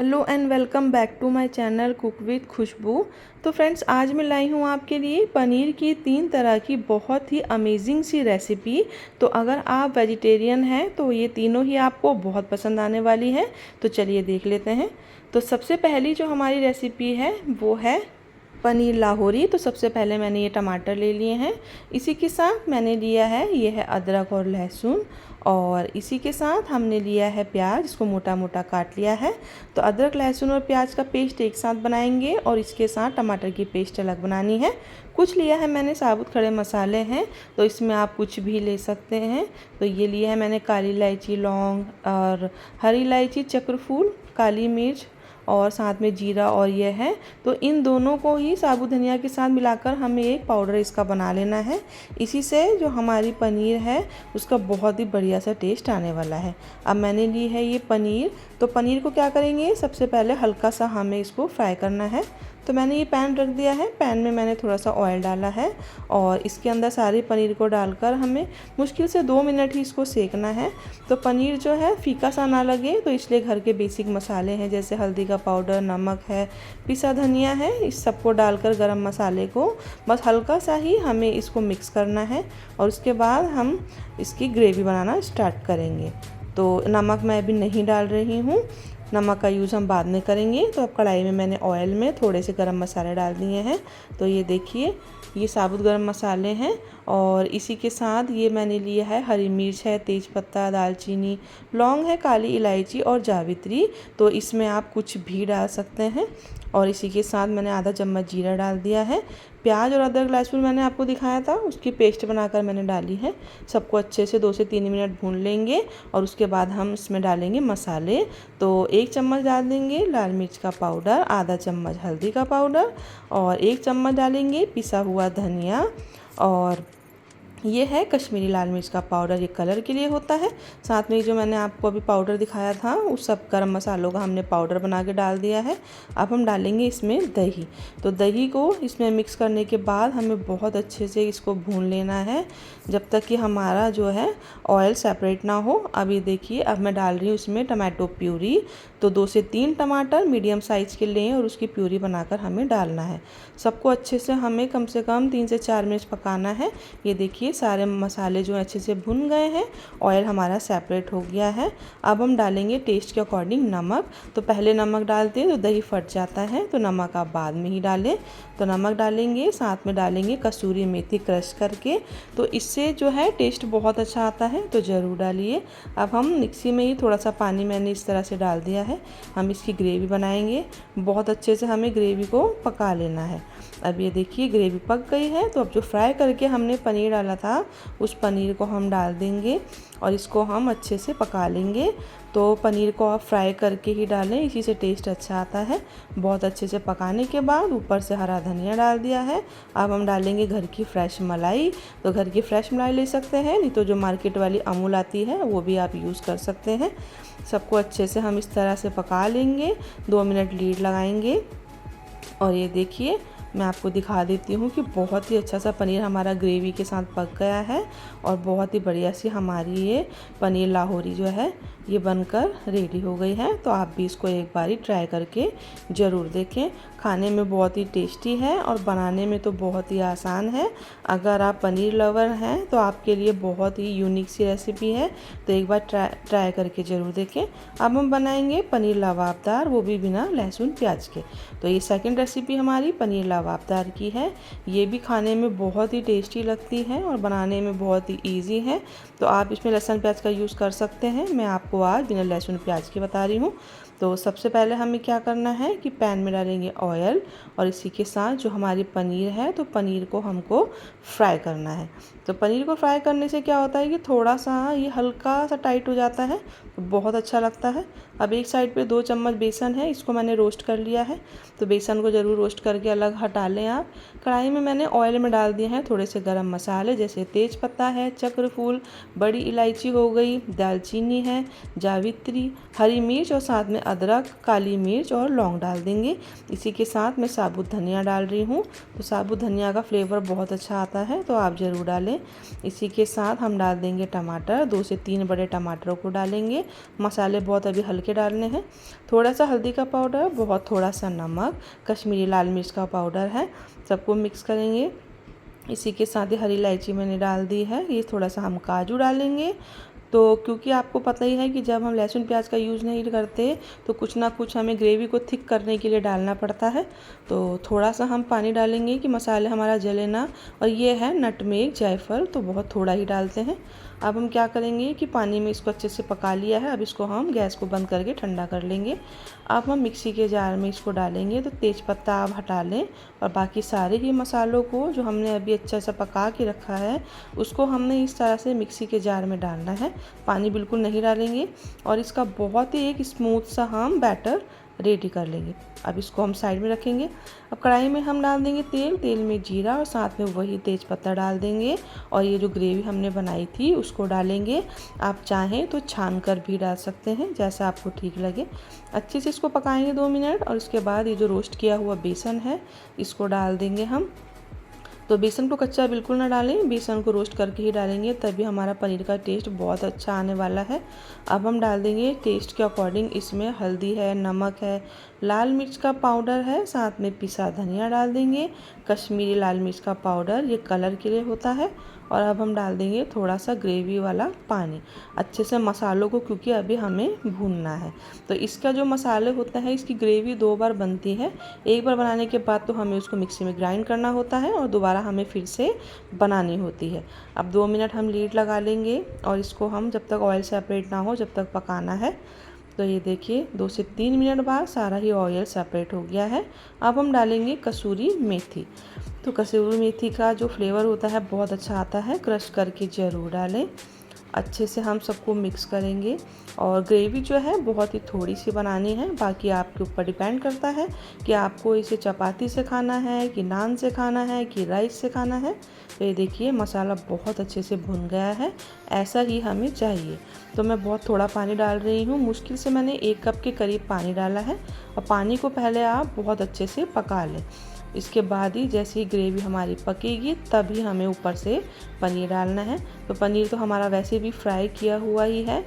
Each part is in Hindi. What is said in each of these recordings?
Hello and welcome back to my channel cook with Khushboo. तो फ्रेंड्स, आज मैं लाई हूँ आपके लिए पनीर की 3 तरह की बहुत ही अमेजिंग सी रेसिपी। तो अगर आप वेजिटेरियन हैं तो ये तीनों ही आपको बहुत पसंद आने वाली हैं। तो चलिए देख लेते हैं। तो सबसे पहली जो हमारी रेसिपी है वो है पनीर लाहौरी। तो सबसे पहले मैंने ये टमाटर ले लिए हैं। इसी के साथ मैंने लिया है ये है अदरक और लहसुन, और इसी के साथ हमने लिया है प्याज, इसको मोटा मोटा काट लिया है। तो अदरक लहसुन और प्याज का पेस्ट एक साथ बनाएंगे और इसके साथ टमाटर की पेस्ट अलग बनानी है। कुछ लिया है मैंने साबुत खड़े मसाले हैं, तो इसमें आप कुछ भी ले सकते हैं। तो ये लिया है मैंने काली इलायची, लौंग और हरी इलायची, चक्रफूल, काली मिर्च और साथ में जीरा, और ये है। तो इन दोनों को ही साबुत धनिया के साथ मिलाकर हमें एक पाउडर इसका बना लेना है। इसी से जो हमारी पनीर है उसका बहुत ही बढ़िया सा टेस्ट आने वाला है। अब मैंने ली है ये पनीर। तो पनीर को क्या करेंगे, सबसे पहले हल्का सा हमें इसको फ्राई करना है। तो मैंने ये पैन रख दिया है। पैन में मैंने थोड़ा सा ऑयल डाला है और इसके अंदर सारे पनीर को डालकर हमें मुश्किल से 2 मिनट ही इसको सेकना है। तो पनीर जो है फीका सा ना लगे, तो इसलिए घर के बेसिक मसाले हैं जैसे हल्दी का पाउडर, नमक है, पिसा धनिया है, इस सबको डालकर गरम मसाले को बस हल्का सा ही हमें इसको मिक्स करना है। और उसके बाद हम इसकी ग्रेवी बनाना स्टार्ट करेंगे। तो नमक मैं अभी नहीं डाल रही हूँ, नमक का यूज़ हम बाद में करेंगे। तो अब कढ़ाई में मैंने ऑयल में थोड़े से गरम मसाले डाल दिए हैं। तो ये देखिए, ये साबुत गरम मसाले हैं और इसी के साथ ये मैंने लिया है हरी मिर्च है, तेज पत्ता, दालचीनी, लौंग है, काली इलायची और जावित्री। तो इसमें आप कुछ भी डाल सकते हैं। और इसी के साथ मैंने आधा चम्मच जीरा डाल दिया है। प्याज और अदरक लहसुन मैंने आपको दिखाया था, उसकी पेस्ट बनाकर मैंने डाली है। सबको अच्छे से 2 से 3 मिनट भून लेंगे और उसके बाद हम इसमें डालेंगे मसाले। तो 1 चम्मच डाल देंगे लाल मिर्च का पाउडर, आधा चम्मच हल्दी का पाउडर और 1 चम्मच डालेंगे पिसा हुआ धनिया, और ये है कश्मीरी लाल मिर्च का पाउडर, ये कलर के लिए होता है। साथ में जो मैंने आपको अभी पाउडर दिखाया था उस सब गरम मसालों का हमने पाउडर बना के डाल दिया है। अब हम डालेंगे इसमें दही। तो दही को इसमें मिक्स करने के बाद हमें बहुत अच्छे से इसको भून लेना है जब तक कि हमारा जो है ऑयल सेपरेट ना हो। अब ये देखिए, अब मैं डाल रही हूँ इसमें टमाटो प्यूरी। तो 2 से 3 टमाटर मीडियम साइज़ के लें और उसकी प्यूरी बनाकर हमें डालना है। सबको अच्छे से हमें कम से कम 3 से 4 मिनट पकाना है। ये देखिए, सारे मसाले जो अच्छे से भुन गए हैं, ऑयल हमारा सेपरेट हो गया है। अब हम डालेंगे टेस्ट के अकॉर्डिंग नमक। तो पहले नमक डालते हैं तो दही फट जाता है, तो नमक आप बाद में ही डालें। तो नमक डालेंगे, साथ में डालेंगे कसूरी मेथी क्रश करके। तो इससे जो है टेस्ट बहुत अच्छा आता है, तो ज़रूर डालिए। अब हम मिक्सी में ही थोड़ा सा पानी मैंने इस तरह से डाल दिया है। हम इसकी ग्रेवी बनाएंगे। बहुत अच्छे से हमें ग्रेवी को पका लेना है। अब ये देखिए, ग्रेवी पक गई है। तो अब जो फ्राई करके हमने पनीर डाला था उस पनीर को हम डाल देंगे और इसको हम अच्छे से पका लेंगे। तो पनीर को आप फ्राई करके ही डालें, इसी से टेस्ट अच्छा आता है। बहुत अच्छे से पकाने के बाद ऊपर से हरा धनिया डाल दिया है। अब हम डालेंगे घर की फ्रेश मलाई। तो घर की फ्रेश मलाई ले सकते हैं, नहीं तो जो मार्केट वाली अमूल आती है वो भी आप यूज़ कर सकते हैं। सबको अच्छे से हम इस तरह से पका लेंगे, 2 मिनट लीड लगाएंगे। और ये देखिए, मैं आपको दिखा देती हूँ कि बहुत ही अच्छा सा पनीर हमारा ग्रेवी के साथ पक गया है और बहुत ही बढ़िया सी हमारी ये पनीर लाहौरी जो है ये बनकर रेडी हो गई है। तो आप भी इसको एक बारी ट्राई करके ज़रूर देखें। खाने में बहुत ही टेस्टी है और बनाने में तो बहुत ही आसान है। अगर आप पनीर लवर हैं तो आपके लिए बहुत ही यूनिक सी रेसिपी है, तो एक बार ट्राई करके ज़रूर देखें। अब हम बनाएंगे पनीर लबाबदार, वो भी बिना लहसुन प्याज के। तो ये सेकंड रेसिपी हमारी पनीर लबाबदार की है। ये भी खाने में बहुत ही टेस्टी लगती है और बनाने में बहुत ही ईजी है। तो आप इसमें लहसुन प्याज का यूज़ कर सकते हैं, मैं आपको आज बिना लहसुन प्याज के बता रही हूँ। तो सबसे पहले हमें क्या करना है कि पैन में डालेंगे ऑयल और इसी के साथ जो हमारी पनीर है, तो पनीर को हमको फ्राई करना है। तो पनीर को फ्राई करने से क्या होता है कि थोड़ा सा ये हल्का सा टाइट हो जाता है, तो बहुत अच्छा लगता है। अब एक साइड पे 2 चम्मच बेसन है, इसको मैंने रोस्ट कर लिया है। तो बेसन को ज़रूर रोस्ट करके अलग हटा लें आप। कढ़ाई में मैंने ऑयल में डाल दिए हैं थोड़े से गरम मसाले, जैसे तेज पत्ता है, चक्रफूल, बड़ी इलायची हो गई, दालचीनी है, जावित्री, हरी मिर्च और साथ में अदरक, काली मिर्च और लौंग डाल देंगे। इसी के साथ मैं साबुत धनिया डाल रही हूँ। तो साबुत धनिया का फ्लेवर बहुत अच्छा आता है, तो आप ज़रूर डालें। लें। इसी के साथ हम डाल देंगे टमाटर, 2 से 3 बड़े टमाटरों को डालेंगे। मसाले बहुत अभी हल्के डालने हैं। थोड़ा सा हल्दी का पाउडर, बहुत थोड़ा सा नमक, कश्मीरी लाल मिर्च का पाउडर है, सबको मिक्स करेंगे। इसी के साथ ही हरी इलायची मैंने डाल दी है। ये थोड़ा सा हम काजू डालेंगे। तो क्योंकि आपको पता ही है कि जब हम लहसुन प्याज का यूज़ नहीं करते तो कुछ ना कुछ हमें ग्रेवी को थिक करने के लिए डालना पड़ता है। तो थोड़ा सा हम पानी डालेंगे कि मसाले हमारा जले ना। और ये है नटमेग, जायफल, तो बहुत थोड़ा ही डालते हैं। अब हम क्या करेंगे कि पानी में इसको अच्छे से पका लिया है। अब इसको हम गैस को बंद करके ठंडा कर लेंगे। अब हम मिक्सी के जार में इसको डालेंगे। तो तेज़पत्ता आप हटा लें और बाकी सारे ही मसालों को जो हमने अभी अच्छा सा पका के रखा है उसको हमने इस तरह से मिक्सी के जार में डालना है। पानी बिल्कुल नहीं डालेंगे और इसका बहुत ही एक स्मूथ सा हम बैटर रेडी कर लेंगे। अब इसको हम साइड में रखेंगे। अब कढ़ाई में हम डाल देंगे तेल। तेल में जीरा और साथ में वही तेज़पत्ता डाल देंगे और ये जो ग्रेवी हमने बनाई थी उसको डालेंगे। आप चाहें तो छान कर भी डाल सकते हैं, जैसा आपको ठीक लगे। अच्छे से इसको पकाएंगे 2 मिनट और उसके बाद ये जो रोस्ट किया हुआ बेसन है इसको डाल देंगे हम। तो बेसन को कच्चा बिल्कुल ना डालें, बेसन को रोस्ट करके ही डालेंगे, तभी हमारा पनीर का टेस्ट बहुत अच्छा आने वाला है। अब हम डाल देंगे टेस्ट के अकॉर्डिंग, इसमें हल्दी है, नमक है, लाल मिर्च का पाउडर है, साथ में पिसा धनिया डाल देंगे, कश्मीरी लाल मिर्च का पाउडर, ये कलर के लिए होता है। और अब हम डाल देंगे थोड़ा सा ग्रेवी वाला पानी, अच्छे से मसालों को, क्योंकि अभी हमें भूनना है। तो इसका जो मसाले होता है इसकी ग्रेवी 2 बार बनती है। एक बार बनाने के बाद तो हमें उसको मिक्सी में ग्राइंड करना होता है और दोबारा हमें फिर से बनानी होती है। अब 2 मिनट हम लीड लगा लेंगे और इसको हम जब तक ऑयल सेपरेट ना हो जब तक पकाना है। तो ये देखिए 2 से 3 मिनट बाद सारा ही ऑयल सेपरेट हो गया है। अब हम डालेंगे कसूरी मेथी। तो कसूरी मेथी का जो फ्लेवर होता है बहुत अच्छा आता है, क्रश करके ज़रूर डालें। अच्छे से हम सबको मिक्स करेंगे और ग्रेवी जो है बहुत ही थोड़ी सी बनानी है, बाकी आपके ऊपर डिपेंड करता है कि आपको इसे चपाती से खाना है कि नान से खाना है कि राइस से खाना है। तो ये देखिए मसाला बहुत अच्छे से भुन गया है, ऐसा ही हमें चाहिए। तो मैं बहुत थोड़ा पानी डाल रही हूँ, मुश्किल से मैंने 1 कप के करीब पानी डाला है। और पानी को पहले आप बहुत अच्छे से पका लें। इसके बाद ही जैसे ही ग्रेवी हमारी पकेगी तभी हमें ऊपर से पनीर डालना है। तो पनीर तो हमारा वैसे भी फ्राई किया हुआ ही है।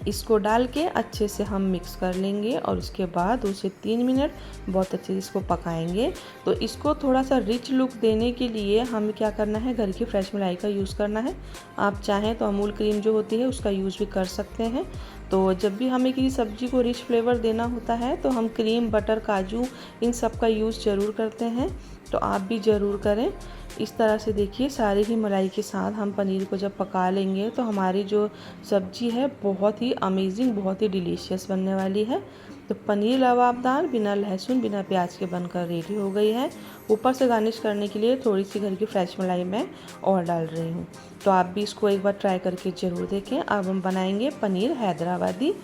इसको डाल के अच्छे से हम मिक्स कर लेंगे और उसके बाद 2 से 3 मिनट बहुत अच्छे से इसको पकाएंगे। तो इसको थोड़ा सा रिच लुक देने के लिए हमें क्या करना है, घर की फ्रेश मलाई का यूज़ करना है। आप चाहें तो अमूल क्रीम जो होती है उसका यूज़ भी कर सकते हैं। तो जब भी हमें किसी सब्ज़ी को रिच फ्लेवर देना होता है तो हम क्रीम, बटर, काजू इन सब का यूज़ ज़रूर करते हैं। तो आप भी ज़रूर करें। इस तरह से देखिए सारी ही मलाई के साथ हम पनीर को जब पका लेंगे तो हमारी जो सब्ज़ी है बहुत ही अमेजिंग, बहुत ही डिलीशियस बनने वाली है। तो पनीर लबाबदार बिना लहसुन बिना प्याज के बनकर रेडी हो गई है। ऊपर से गार्निश करने के लिए थोड़ी सी घर की फ्रेश मलाई मैं और डाल रही हूँ। तो आप भी इसको एक बार ट्राई करके ज़रूर देखें। अब हम बनाएंगे पनीर हैदराबादी।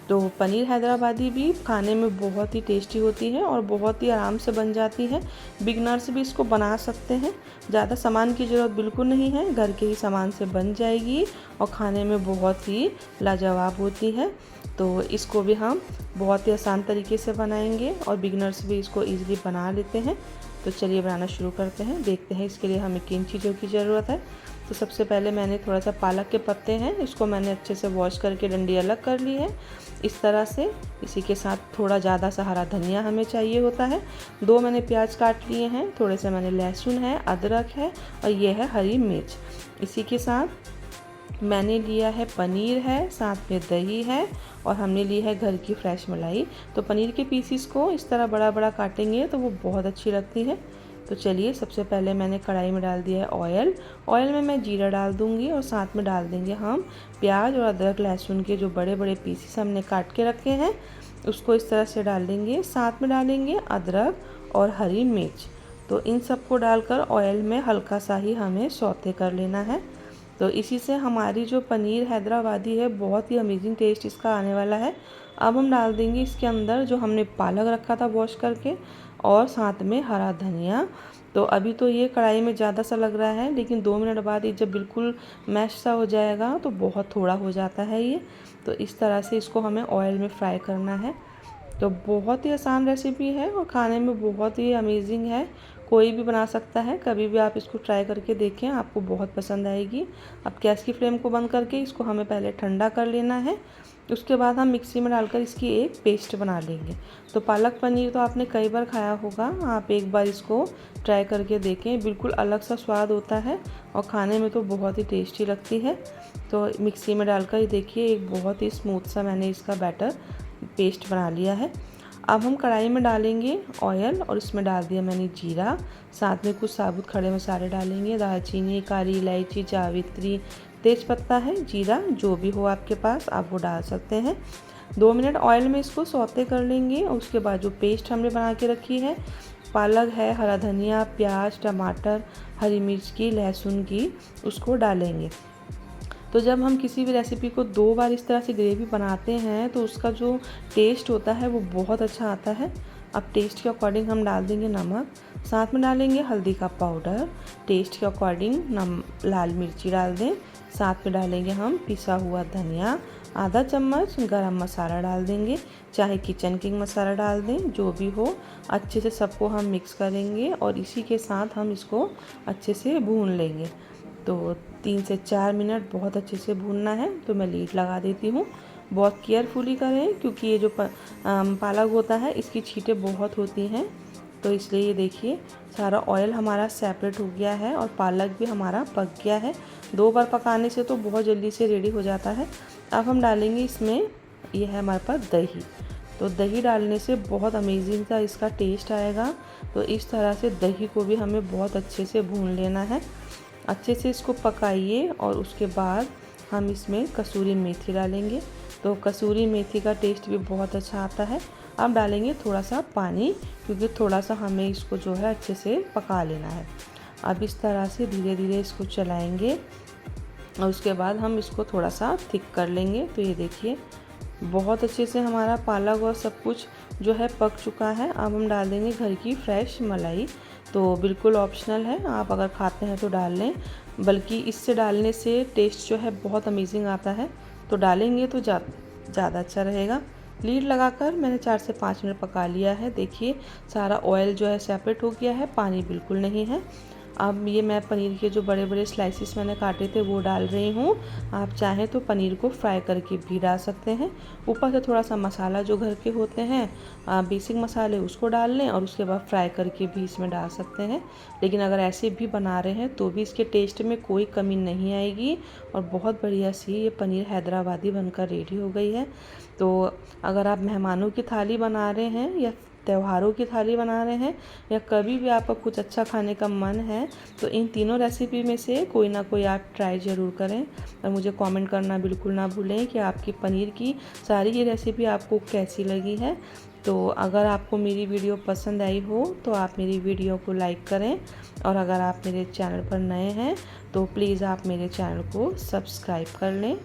तो पनीर हैदराबादी भी खाने में बहुत ही टेस्टी होती है और बहुत ही आराम से बन जाती है। बिगनर्स भी इसको बना सकते हैं, ज़्यादा सामान की ज़रूरत बिल्कुल नहीं है, घर के ही सामान से बन जाएगी और खाने में बहुत ही लाजवाब होती है। तो इसको भी हम बहुत ही आसान तरीके से बनाएंगे और बिगनर्स भी इसको ईज़िली बना लेते हैं। तो चलिए बनाना शुरू करते हैं, देखते हैं इसके लिए हमें किन चीज़ों की ज़रूरत है। तो सबसे पहले मैंने थोड़ा सा पालक के पत्ते हैं, इसको मैंने अच्छे से वॉश करके डंडी अलग कर ली है इस तरह से। इसी के साथ थोड़ा ज़्यादा सा हरा धनिया हमें चाहिए होता है। 2 मैंने प्याज काट लिए हैं, थोड़े से मैंने लहसुन है, अदरक है और ये है हरी मिर्च। इसी के साथ मैंने लिया है पनीर है, साथ में दही है और हमने ली है घर की फ्रेश मलाई। तो पनीर के पीसीस को इस तरह बड़ा बड़ा काटेंगे तो वो बहुत अच्छी लगती है। तो चलिए सबसे पहले मैंने कढ़ाई में डाल दिया है ऑयल। ऑयल में मैं जीरा डाल दूंगी और साथ में डाल देंगे हम प्याज और अदरक लहसुन के जो बड़े बड़े पीसीस हमने काट के रखे हैं उसको इस तरह से डाल देंगे। साथ में डालेंगे अदरक और हरी मिर्च। तो इन सबको डालकर ऑयल में हल्का सा ही हमें सौते कर लेना है। तो इसी से हमारी जो पनीर हैदराबादी है बहुत ही अमेजिंग टेस्ट इसका आने वाला है। अब हम डाल देंगे इसके अंदर जो हमने पालक रखा था वॉश करके और साथ में हरा धनिया। तो अभी तो ये कढ़ाई में ज़्यादा सा लग रहा है, लेकिन 2 मिनट बाद ये जब बिल्कुल मैश सा हो जाएगा तो बहुत थोड़ा हो जाता है ये। तो इस तरह से इसको हमें ऑयल में फ्राई करना है। तो बहुत ही आसान रेसिपी है और खाने में बहुत ही अमेजिंग है। कोई भी बना सकता है, कभी भी आप इसको ट्राई करके देखें, आपको बहुत पसंद आएगी। अब गैस की फ्लेम को बंद करके इसको हमें पहले ठंडा कर लेना है। उसके बाद हम मिक्सी में डालकर इसकी एक पेस्ट बना लेंगे। तो पालक पनीर तो आपने कई बार खाया होगा, आप एक बार इसको ट्राई करके देखें, बिल्कुल अलग सा स्वाद होता है और खाने में तो बहुत ही टेस्टी लगती है। तो मिक्सी में डालकर देखिए एक बहुत ही स्मूथ सा मैंने इसका बैटर पेस्ट बना लिया है। अब हम कढ़ाई में डालेंगे ऑयल और इसमें डाल दिया मैंने जीरा, साथ में कुछ साबुत खड़े मसाले डालेंगे, दालचीनी, काली इलायची, जावित्री, तेज़पत्ता है, जीरा जो भी हो आपके पास आप वो डाल सकते हैं। 2 मिनट ऑयल में इसको सौते कर लेंगे और उसके बाद जो पेस्ट हमने बना के रखी है, पालक है, हरा धनिया, प्याज, टमाटर, हरी मिर्च की, लहसुन की, उसको डालेंगे। तो जब हम किसी भी रेसिपी को 2 बार इस तरह से ग्रेवी बनाते हैं तो उसका जो टेस्ट होता है वो बहुत अच्छा आता है। अब टेस्ट के अकॉर्डिंग हम डाल देंगे नमक, साथ में डालेंगे हल्दी का पाउडर, टेस्ट के अकॉर्डिंग लाल मिर्ची डाल दें, साथ में डालेंगे हम पिसा हुआ धनिया, आधा चम्मच गरम मसाला डाल देंगे, चाहे किचन किंग मसाला डाल दें, जो भी हो। अच्छे से सबको हम मिक्स करेंगे और इसी के साथ हम इसको अच्छे से भून लेंगे। तो 3 से 4 मिनट बहुत अच्छे से भूनना है। तो मैं लीड लगा देती हूँ। बहुत केयरफुली करें क्योंकि ये जो पालक होता है इसकी छींटें बहुत होती हैं, तो इसलिए ये देखिए सारा ऑयल हमारा सेपरेट हो गया है और पालक भी हमारा पक गया है। 2 बार पकाने से तो बहुत जल्दी से रेडी हो जाता है। अब हम डालेंगे इसमें, ये है हमारे पास दही। तो दही डालने से बहुत अमेजिंग सा इसका टेस्ट आएगा। तो इस तरह से दही को भी हमें बहुत अच्छे से भून लेना है। अच्छे से इसको पकाइए और उसके बाद हम इसमें कसूरी मेथी डालेंगे। तो कसूरी मेथी का टेस्ट भी बहुत अच्छा आता है। अब डालेंगे थोड़ा सा पानी क्योंकि थोड़ा सा हमें इसको जो है अच्छे से पका लेना है। अब इस तरह से धीरे धीरे इसको चलाएंगे और उसके बाद हम इसको थोड़ा सा थिक कर लेंगे। तो ये देखिए बहुत अच्छे से हमारा पालक और सब कुछ जो है पक चुका है। अब हम डाल देंगे घर की फ्रेश मलाई। तो बिल्कुल ऑप्शनल है, आप अगर खाते हैं तो डाल लें, बल्कि इससे डालने से टेस्ट जो है बहुत अमेजिंग आता है। तो डालेंगे तो ज़्यादा अच्छा रहेगा। लीड लगाकर मैंने 4 से 5 मिनट पका लिया है। देखिए सारा ऑयल जो है सेपरेट हो गया है, पानी बिल्कुल नहीं है। अब ये मैं पनीर के जो बड़े बड़े स्लाइसिस मैंने काटे थे वो डाल रही हूँ। आप चाहें तो पनीर को फ्राई करके भी डाल सकते हैं। ऊपर से थोड़ा सा मसाला जो घर के होते हैं बेसिक मसाले उसको डाल लें और उसके बाद फ्राई करके भी इसमें डाल सकते हैं। लेकिन अगर ऐसे भी बना रहे हैं तो भी इसके टेस्ट में कोई कमी नहीं आएगी और बहुत बढ़िया सी ये पनीर हैदराबादी बनकर रेडी हो गई है। तो अगर आप मेहमानों की थाली बना रहे हैं या त्योहारों की थाली बना रहे हैं या कभी भी आपका कुछ अच्छा खाने का मन है तो इन तीनों रेसिपी में से कोई ना कोई आप ट्राई ज़रूर करें और मुझे कमेंट करना बिल्कुल ना भूलें कि आपकी पनीर की सारी ये रेसिपी आपको कैसी लगी है। तो अगर आपको मेरी वीडियो पसंद आई हो तो आप मेरी वीडियो को लाइक करें और अगर आप मेरे चैनल पर नए हैं तो प्लीज़ आप मेरे चैनल को सब्सक्राइब कर लें।